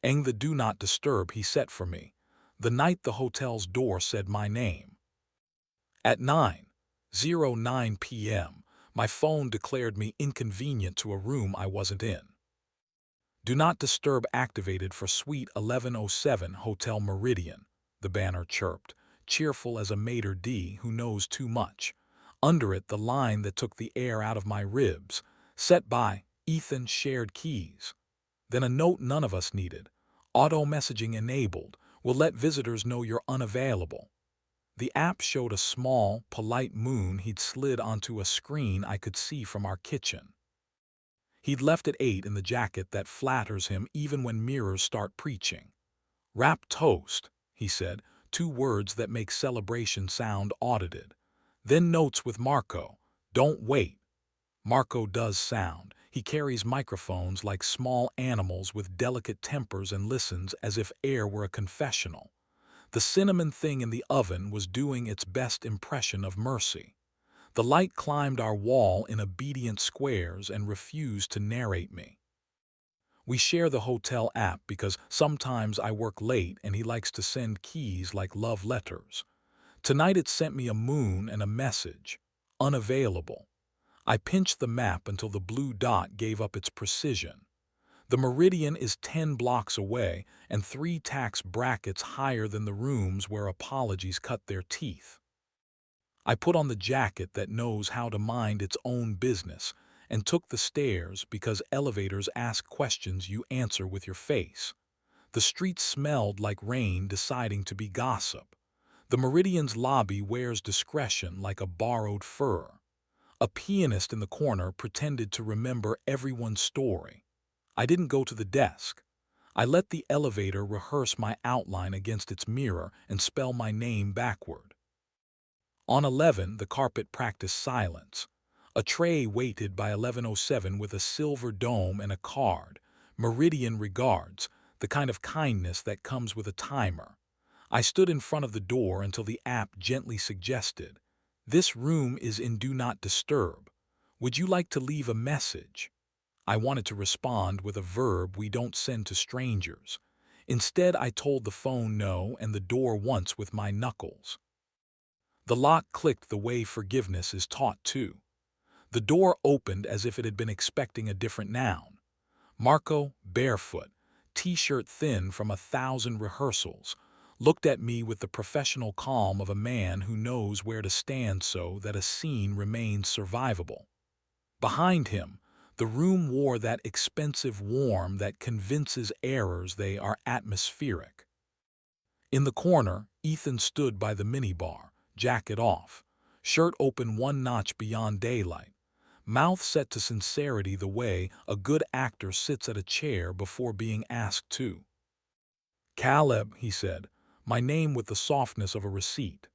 Eng the do not disturb he set for me, the night the hotel's door said my name. At 9:09 p.m., my phone declared me inconvenient to a room I wasn't in. Do not disturb activated for Suite 1107 Hotel Meridian, the banner chirped, cheerful as a maitre d' who knows too much. Under it, the line that took the air out of my ribs, set by Ethan shared keys. Then a note none of us needed. Auto messaging enabled, will let visitors know you're unavailable. The app showed a small, polite moon he'd slid onto a screen I could see from our kitchen. He'd left it 8 in the jacket that flatters him even when mirrors start preaching. Wrap toast, he said, 2 words that make celebration sound audited. Then notes with Marco, don't wait. Marco does sound. He carries microphones like small animals with delicate tempers and listens as if air were a confessional. The cinnamon thing in the oven was doing its best impression of mercy. The light climbed our wall in obedient squares and refused to narrate me. We share the hotel app because sometimes I work late and he likes to send keys like love letters. Tonight it sent me a moon and a message, unavailable. I pinched the map until the blue dot gave up its precision. The Meridian is 10 blocks away and 3 tax brackets higher than the rooms where apologies cut their teeth. I put on the jacket that knows how to mind its own business and took the stairs because elevators ask questions you answer with your face. The street smelled like rain deciding to be gossip. The Meridian's lobby wears discretion like a borrowed fur. A pianist in the corner pretended to remember everyone's story. I didn't go to the desk. I let the elevator rehearse my outline against its mirror and spell my name backward. On 11, the carpet practiced silence. A tray waited by 1107 with a silver dome and a card. Meridian regards, the kind of kindness that comes with a timer. I stood in front of the door until the app gently suggested, "This room is in Do Not Disturb. Would you like to leave a message?" I wanted to respond with a verb we don't send to strangers. Instead, I told the phone no and the door once with my knuckles. The lock clicked the way forgiveness is taught too. The door opened as if it had been expecting a different noun. Marco, barefoot, t-shirt thin from 1,000 rehearsals, looked at me with the professional calm of a man who knows where to stand so that a scene remains survivable. Behind him, the room wore that expensive warmth that convinces errors they are atmospheric. In the corner, Ethan stood by the minibar, jacket off, shirt open 1 notch beyond daylight, mouth set to sincerity the way a good actor sits at a chair before being asked to. "Caleb," he said, my name with the softness of a receipt.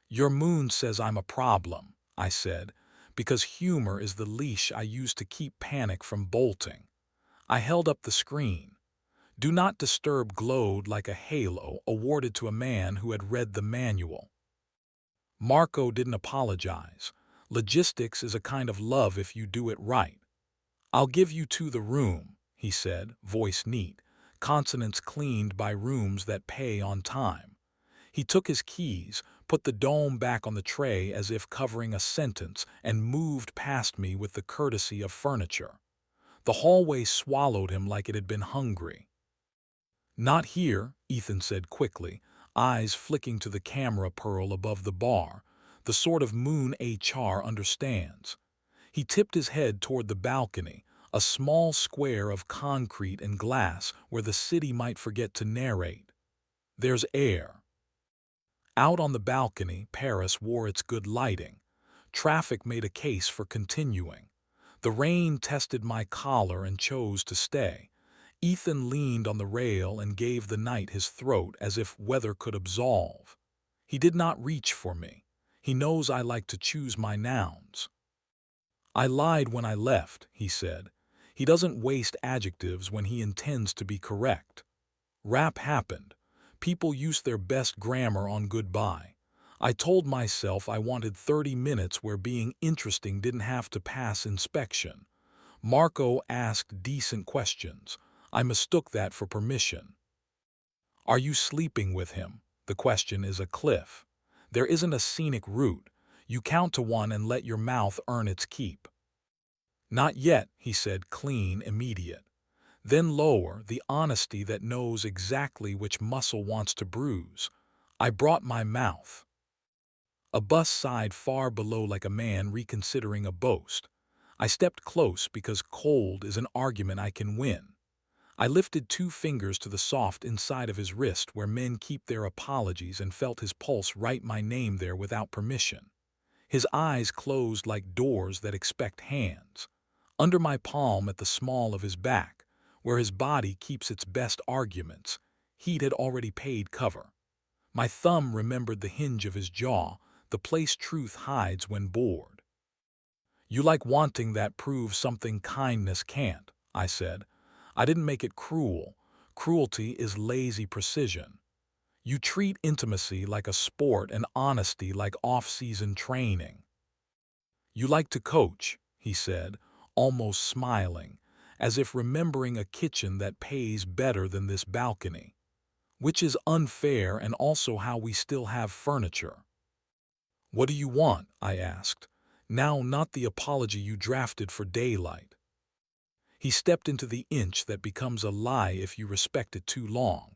"Your moon says I'm a problem," I said, because humor is the leash I use to keep panic from bolting. I held up the screen. Do Not Disturb glowed like a halo awarded to a man who had read the manual. Marco didn't apologize. Logistics is a kind of love if you do it right. "I'll give you to the room," he said, voice neat, consonants cleaned by rooms that pay on time. He took his keys, put the dome back on the tray as if covering a sentence, and moved past me with the courtesy of furniture. The hallway swallowed him like it had been hungry. "Not here," Ethan said quickly, eyes flicking to the camera pearl above the bar, the sort of moon HR understands. He tipped his head toward the balcony, a small square of concrete and glass where the city might forget to narrate. "There's air." Out on the balcony, Paris wore its good lighting. Traffic made a case for continuing. The rain tested my collar and chose to stay. Ethan leaned on the rail and gave the night his throat as if weather could absolve. He did not reach for me. He knows I like to choose my nouns. "I lied when I left," he said. He doesn't waste adjectives when he intends to be correct. Rap happened. People used their best grammar on goodbye. I told myself I wanted 30 minutes where being interesting didn't have to pass inspection. Marco asked decent questions. I mistook that for permission. Are you sleeping with him? The question is a cliff. There isn't a scenic route. You count to one and let your mouth earn its keep. Not yet, he said, clean, immediate. Then lower, the honesty that knows exactly which muscle wants to bruise. I brought my mouth. A bus sighed far below like a man reconsidering a boast. I stepped close because cold is an argument I can win. I lifted 2 fingers to the soft inside of his wrist where men keep their apologies and felt his pulse write my name there without permission. His eyes closed like doors that expect hands. Under my palm at the small of his back, where his body keeps its best arguments, heat had already paid cover. My thumb remembered the hinge of his jaw, the place truth hides when bored. You like wanting that proves something kindness can't, I said. I didn't make it cruel. Cruelty is lazy precision. You treat intimacy like a sport and honesty like off-season training. You like to coach, he said, almost smiling, as if remembering a kitchen that pays better than this balcony. Which is unfair and also how we still have furniture. What do you want? I asked. Now not the apology you drafted for daylight. He stepped into the inch that becomes a lie if you respect it too long.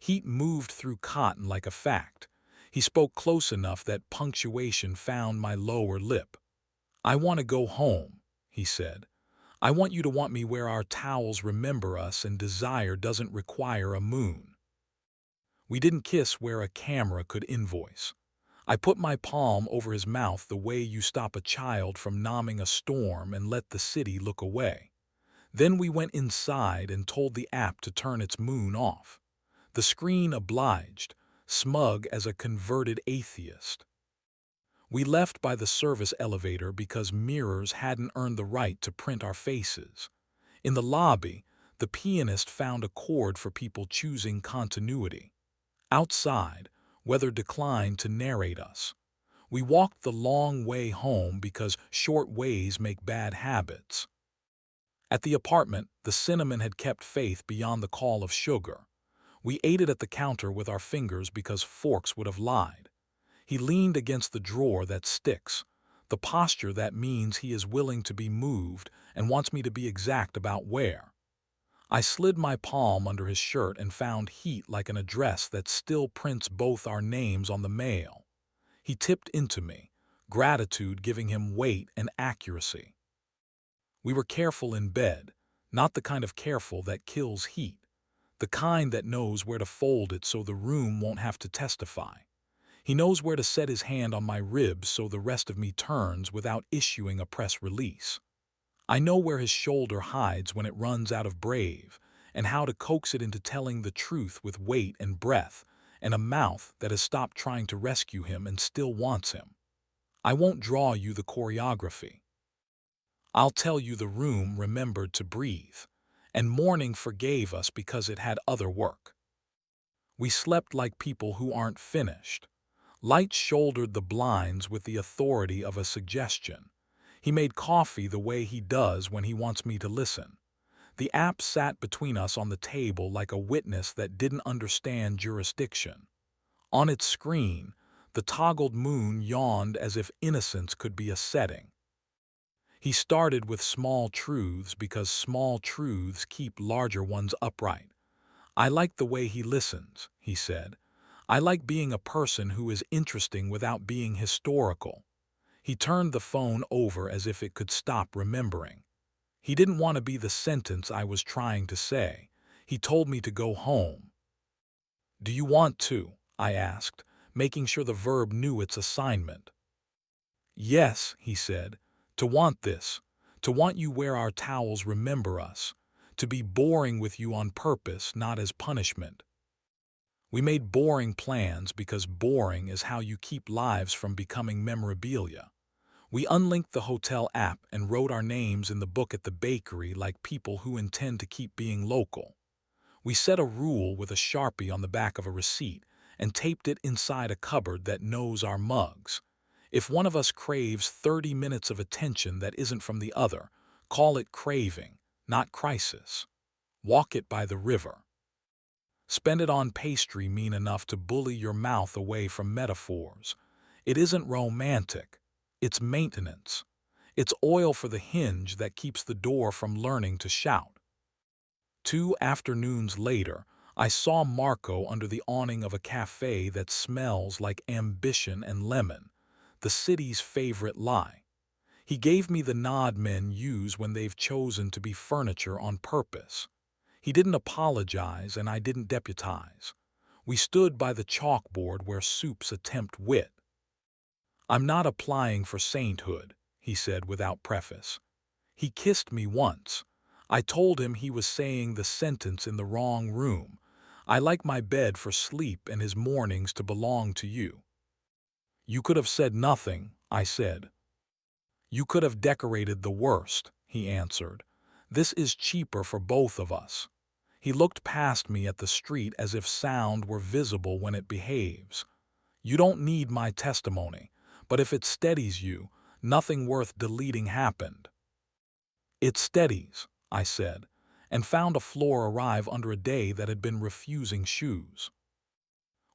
Heat moved through cotton like a fact. He spoke close enough that punctuation found my lower lip. I want to go home, he said. I want you to want me where our towels remember us and desire doesn't require a moon. We didn't kiss where a camera could invoice. I put my palm over his mouth the way you stop a child from numbing a storm and let the city look away. Then we went inside and told the app to turn its moon off. The screen obliged, smug as a converted atheist. We left by the service elevator because mirrors hadn't earned the right to print our faces. In the lobby, the pianist found a chord for people choosing continuity. Outside, weather declined to narrate us. We walked the long way home because short ways make bad habits. At the apartment, the cinnamon had kept faith beyond the call of sugar. We ate it at the counter with our fingers because forks would have lied. He leaned against the drawer that sticks, the posture that means he is willing to be moved and wants me to be exact about where. I slid my palm under his shirt and found heat like an address that still prints both our names on the mail. He tipped into me, gratitude giving him weight and accuracy. We were careful in bed, not the kind of careful that kills heat, the kind that knows where to fold it so the room won't have to testify. He knows where to set his hand on my ribs so the rest of me turns without issuing a press release. I know where his shoulder hides when it runs out of brave, and how to coax it into telling the truth with weight and breath, and a mouth that has stopped trying to rescue him and still wants him. I won't draw you the choreography. I'll tell you the room remembered to breathe, and morning forgave us because it had other work. We slept like people who aren't finished. Light shouldered the blinds with the authority of a suggestion. He made coffee the way he does when he wants me to listen. The app sat between us on the table like a witness that didn't understand jurisdiction. On its screen, the toggled moon yawned as if innocence could be a setting. He started with small truths because small truths keep larger ones upright. I like the way he listens, he said. I like being a person who is interesting without being historical. He turned the phone over as if it could stop remembering. He didn't want to be the sentence I was trying to say. He told me to go home. Do you want to? I asked, making sure the verb knew its assignment. Yes, he said. To want this. To want you where our towels remember us. To be boring with you on purpose, not as punishment. We made boring plans because boring is how you keep lives from becoming memorabilia. We unlinked the hotel app and wrote our names in the book at the bakery like people who intend to keep being local. We set a rule with a Sharpie on the back of a receipt and taped it inside a cupboard that knows our mugs. If one of us craves 30 minutes of attention that isn't from the other, call it craving, not crisis. Walk it by the river. Spend it on pastry mean enough to bully your mouth away from metaphors. It isn't romantic. It's maintenance. It's oil for the hinge that keeps the door from learning to shout. 2 afternoons later, I saw Marco under the awning of a cafe that smells like ambition and lemon, the city's favorite lie. He gave me the nod men use when they've chosen to be furniture on purpose. He didn't apologize and I didn't deputize. We stood by the chalkboard where soups attempt wit. "I'm not applying for sainthood," he said without preface. He kissed me once. I told him he was saying the sentence in the wrong room. I like my bed for sleep and his mornings to belong to you. "You could have said nothing," I said. "You could have decorated the worst," he answered. "This is cheaper for both of us." He looked past me at the street as if sound were visible when it behaves. "You don't need my testimony, but if it steadies you, nothing worth deleting happened." "It steadies," I said, and found a floor arrive under a day that had been refusing shoes.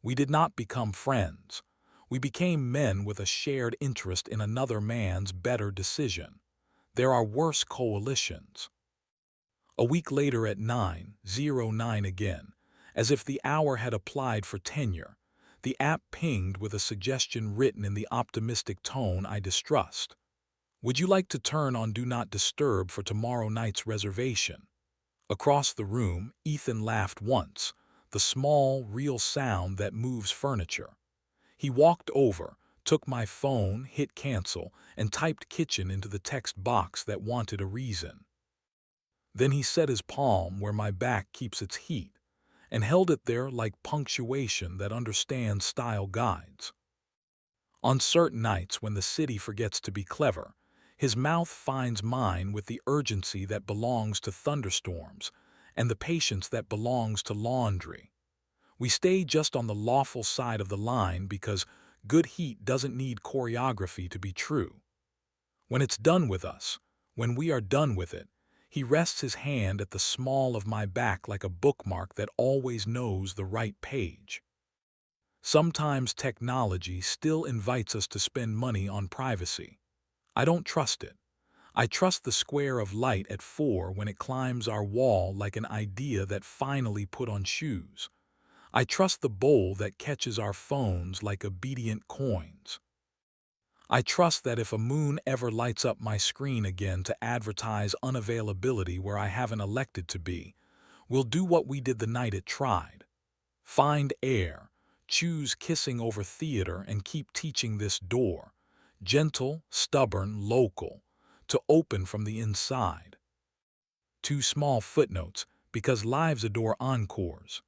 We did not become friends. We became men with a shared interest in another man's better decision. There are worse coalitions. A week later at 9:09 again, as if the hour had applied for tenure, the app pinged with a suggestion written in the optimistic tone I distrust. "Would you like to turn on Do Not Disturb for tomorrow night's reservation?" Across the room, Ethan laughed once, the small, real sound that moves furniture. He walked over, took my phone, hit cancel, and typed kitchen into the text box that wanted a reason. Then he set his palm where my back keeps its heat, and held it there like punctuation that understands style guides. On certain nights when the city forgets to be clever, his mouth finds mine with the urgency that belongs to thunderstorms and the patience that belongs to laundry. We stay just on the lawful side of the line because good heat doesn't need choreography to be true. When it's done with us, when we are done with it, he rests his hand at the small of my back like a bookmark that always knows the right page. Sometimes technology still invites us to spend money on privacy. I don't trust it. I trust the square of light at 4 when it climbs our wall like an idea that finally put on shoes. I trust the bowl that catches our phones like obedient coins. I trust that if a moon ever lights up my screen again to advertise unavailability where I haven't elected to be, we'll do what we did the night it tried. Find air, choose kissing over theater, and keep teaching this door, gentle, stubborn, local, to open from the inside. 2 small footnotes, because lives adore encores.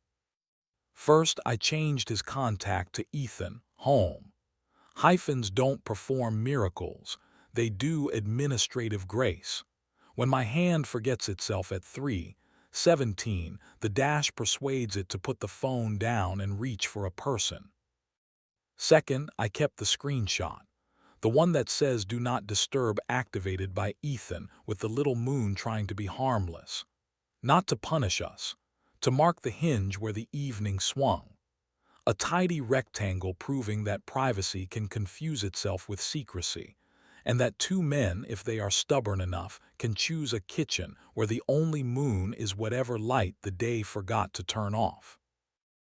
First, I changed his contact to Ethan, home. Hyphens don't perform miracles, they do administrative grace. When my hand forgets itself at 3:17, the dash persuades it to put the phone down and reach for a person. Second, I kept the screenshot, the one that says Do Not Disturb activated by Ethan with the little moon trying to be harmless. Not to punish us, to mark the hinge where the evening swung. A tidy rectangle proving that privacy can confuse itself with secrecy, and that 2 men, if they are stubborn enough, can choose a kitchen where the only moon is whatever light the day forgot to turn off.